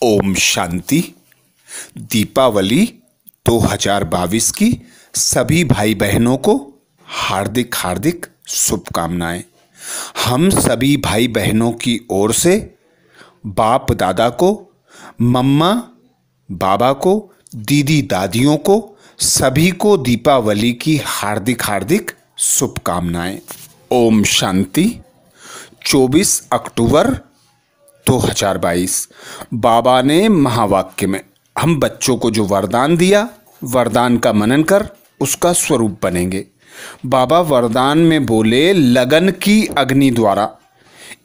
ओम शांति। दीपावली 2022 की सभी भाई बहनों को हार्दिक हार्दिक शुभकामनाएं। हम सभी भाई बहनों की ओर से बाप दादा को, मम्मा बाबा को, दीदी दादियों को, सभी को दीपावली की हार्दिक हार्दिक शुभकामनाएं। ओम शांति। 24 अक्टूबर 2022 बाबा ने महावाक्य में हम बच्चों को जो वरदान दिया, वरदान का मनन कर उसका स्वरूप बनेंगे। बाबा वरदान में बोले, लगन की अग्नि द्वारा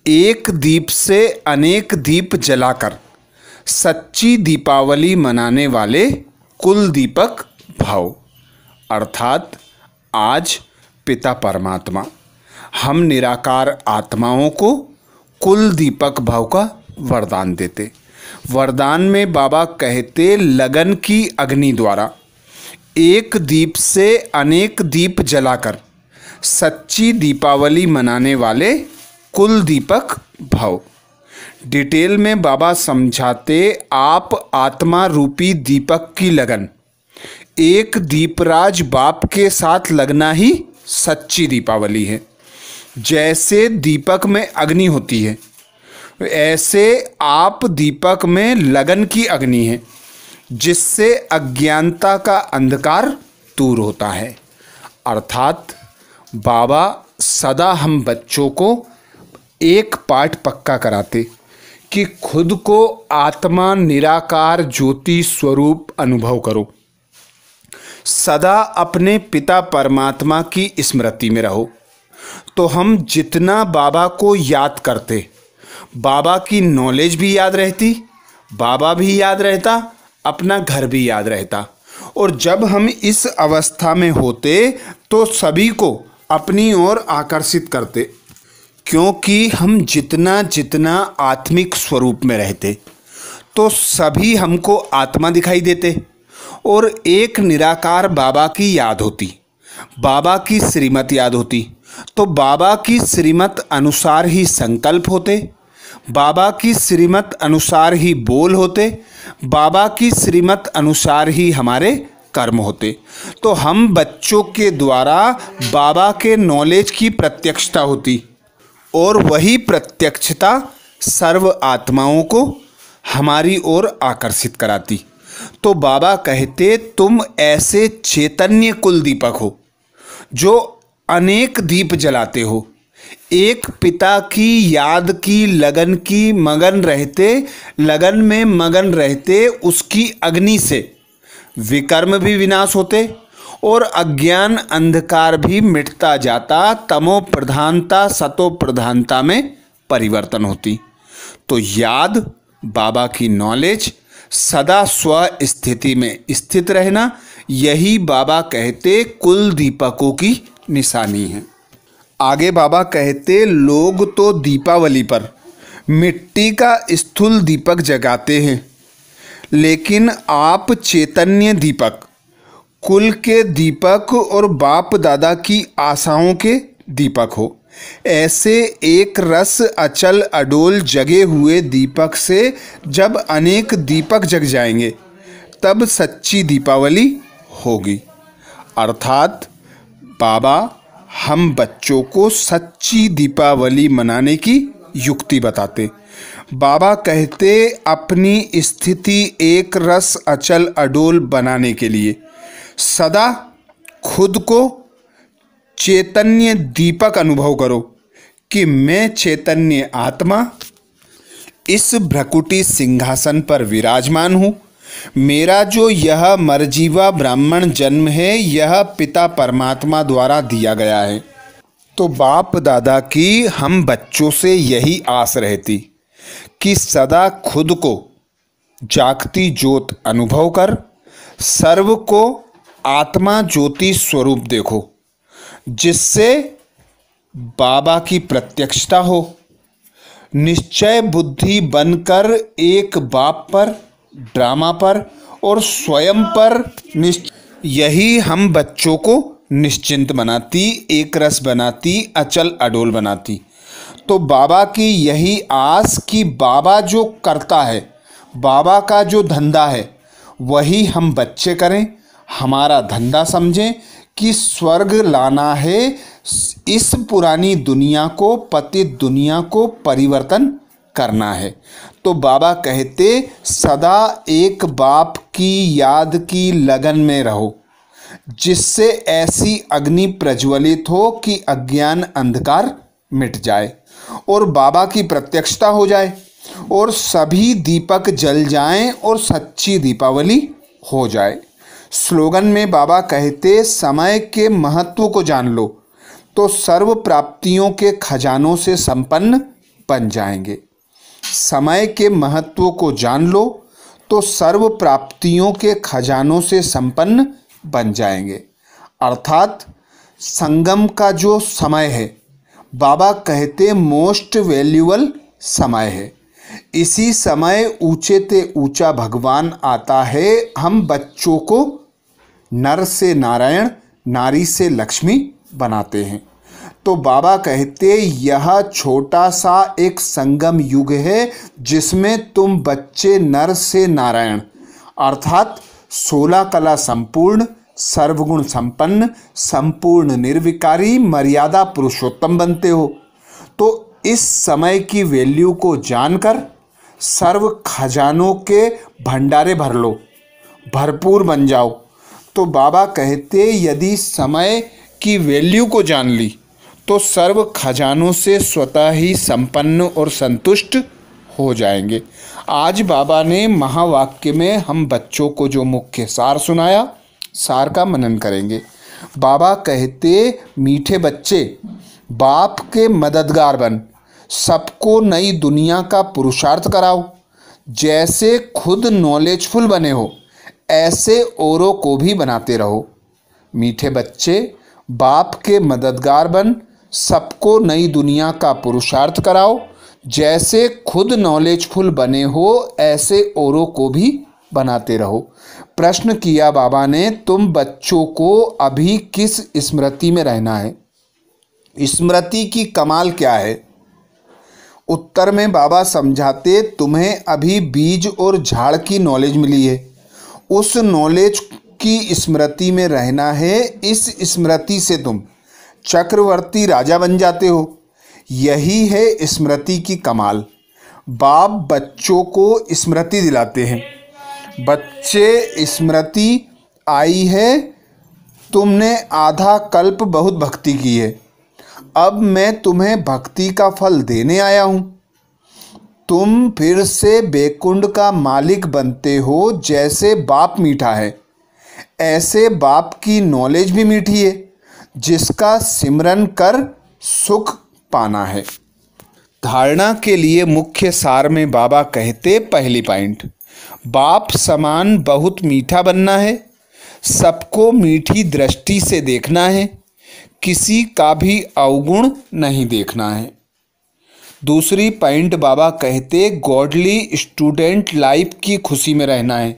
एक दीप से अनेक दीप जलाकर सच्ची दीपावली मनाने वाले कुल दीपक भव। अर्थात आज पिता परमात्मा हम निराकार आत्माओं को कुल दीपक भव का वरदान देते। वरदान में बाबा कहते, लगन की अग्नि द्वारा एक दीप से अनेक दीप जलाकर सच्ची दीपावली मनाने वाले कुल दीपक भव। डिटेल में बाबा समझाते, आप आत्मा रूपी दीपक की लगन एक दीपराज बाप के साथ लगना ही सच्ची दीपावली है। जैसे दीपक में अग्नि होती है, ऐसे आप दीपक में लगन की अग्नि है, जिससे अज्ञानता का अंधकार दूर होता है। अर्थात बाबा सदा हम बच्चों को एक पाठ पक्का कराते कि खुद को आत्मा निराकार ज्योति स्वरूप अनुभव करो। सदा अपने पिता परमात्मा की स्मृति में रहो। तो हम जितना बाबा को याद करते, बाबा की नॉलेज भी याद रहती, बाबा भी याद रहता, अपना घर भी याद रहता। और जब हम इस अवस्था में होते तो सभी को अपनी ओर आकर्षित करते, क्योंकि हम जितना जितना आत्मिक स्वरूप में रहते तो सभी हमको आत्मा दिखाई देते और एक निराकार बाबा की याद होती, बाबा की श्रीमत याद होती। तो बाबा की श्रीमत अनुसार ही संकल्प होते, बाबा की श्रीमत अनुसार ही बोल होते, बाबा की श्रीमत अनुसार ही हमारे कर्म होते। तो हम बच्चों के द्वारा बाबा के नॉलेज की प्रत्यक्षता होती और वही प्रत्यक्षता सर्व आत्माओं को हमारी ओर आकर्षित कराती। तो बाबा कहते, तुम ऐसे चैतन्य कुल दीपक हो जो अनेक दीप जलाते हो, एक पिता की याद की लगन की मगन रहते, लगन में मगन रहते, उसकी अग्नि से विकर्म भी विनाश होते और अज्ञान अंधकार भी मिटता जाता, तमो प्रधानता सतो प्रधानता में परिवर्तन होती। तो याद, बाबा की नॉलेज, सदा स्व स्थिति में स्थित रहना, यही बाबा कहते कुल दीपकों की निशानी है। आगे बाबा कहते, लोग तो दीपावली पर मिट्टी का स्थूल दीपक जगाते हैं, लेकिन आप चैतन्य दीपक, कुल के दीपक और बाप दादा की आशाओं के दीपक हो। ऐसे एक रस अचल अडोल जगे हुए दीपक से जब अनेक दीपक जग जाएंगे, तब सच्ची दीपावली होगी। अर्थात बाबा हम बच्चों को सच्ची दीपावली मनाने की युक्ति बताते। बाबा कहते, अपनी स्थिति एक रस अचल अडोल बनाने के लिए सदा खुद को चैतन्य दीपक अनुभव करो कि मैं चैतन्य आत्मा इस भ्रकुटी सिंहासन पर विराजमान हूँ। मेरा जो यह मरजीवा ब्राह्मण जन्म है, यह पिता परमात्मा द्वारा दिया गया है। तो बाप दादा की हम बच्चों से यही आस रहती कि सदा खुद को जागती ज्योत अनुभव कर सर्व को आत्मा ज्योति स्वरूप देखो, जिससे बाबा की प्रत्यक्षता हो। निश्चय बुद्धि बनकर एक बाप पर, ड्रामा पर और स्वयं पर यही हम बच्चों को निश्चिंत बनाती, एक रस बनाती, अचल अडोल बनाती। तो बाबा की यही आस कि बाबा जो करता है बाबा का जो धंधा है वही हम बच्चे करें, हमारा धंधा समझें कि स्वर्ग लाना है, इस पुरानी दुनिया को, पतित दुनिया को परिवर्तन करना है। तो बाबा कहते सदा एक बाप की याद की लगन में रहो, जिससे ऐसी अग्नि प्रज्वलित हो कि अज्ञान अंधकार मिट जाए और बाबा की प्रत्यक्षता हो जाए और सभी दीपक जल जाएं और सच्ची दीपावली हो जाए। स्लोगन में बाबा कहते समय के महत्व को जान लो तो सर्व प्राप्तियों के खजानों से संपन्न बन जाएंगे। समय के महत्व को जान लो तो सर्व प्राप्तियों के खजानों से संपन्न बन जाएंगे। अर्थात संगम का जो समय है बाबा कहते मोस्ट वैल्यूबल समय है। इसी समय ऊंचे ते ऊंचा भगवान आता है। हम बच्चों को नर से नारायण, नारी से लक्ष्मी बनाते हैं। तो बाबा कहते यह छोटा सा एक संगम युग है जिसमें तुम बच्चे नर से नारायण अर्थात 16 कला संपूर्ण, सर्वगुण संपन्न, संपूर्ण निर्विकारी, मर्यादा पुरुषोत्तम बनते हो। तो इस समय की वैल्यू को जानकर सर्व खजानों के भंडारे भर लो, भरपूर बन जाओ। तो बाबा कहते यदि समय की वैल्यू को जान ली तो सर्व खजानों से स्वतः ही संपन्न और संतुष्ट हो जाएंगे। आज बाबा ने महावाक्य में हम बच्चों को जो मुख्य सार सुनाया, सार का मनन करेंगे। बाबा कहते मीठे बच्चे बाप के मददगार बन, सबको नई दुनिया का पुरुषार्थ कराओ। जैसे खुद नॉलेजफुल बने हो ऐसे औरों को भी बनाते रहो। मीठे बच्चे बाप के मददगार बन, सबको नई दुनिया का पुरुषार्थ कराओ। जैसे खुद नॉलेजफुल बने हो ऐसे औरों को भी बनाते रहो। प्रश्न किया बाबा ने, तुम बच्चों को अभी किस स्मृति में रहना है? स्मृति की कमाल क्या है? उत्तर में बाबा समझाते तुम्हें अभी बीज और झाड़ की नॉलेज मिली है, उस नॉलेज की स्मृति में रहना है। इस स्मृति से तुम चक्रवर्ती राजा बन जाते हो। यही है स्मृति की कमाल। बाप बच्चों को स्मृति दिलाते हैं। बच्चे स्मृति आई है, तुमने आधा कल्प बहुत भक्ति की है, अब मैं तुम्हें भक्ति का फल देने आया हूँ। तुम फिर से बैकुंठ का मालिक बनते हो। जैसे बाप मीठा है ऐसे बाप की नॉलेज भी मीठी है, जिसका सिमरन कर सुख पाना है। धारणा के लिए मुख्य सार में बाबा कहते पहली पॉइंट, बाप समान बहुत मीठा बनना है, सबको मीठी दृष्टि से देखना है, किसी का भी अवगुण नहीं देखना है। दूसरी पॉइंट बाबा कहते गॉडली स्टूडेंट लाइफ की खुशी में रहना है,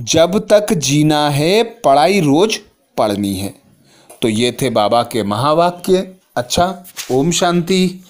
जब तक जीना है पढ़ाई रोज पढ़नी है। तो ये थे बाबा के महावाक्य। अच्छा, ओम शांति।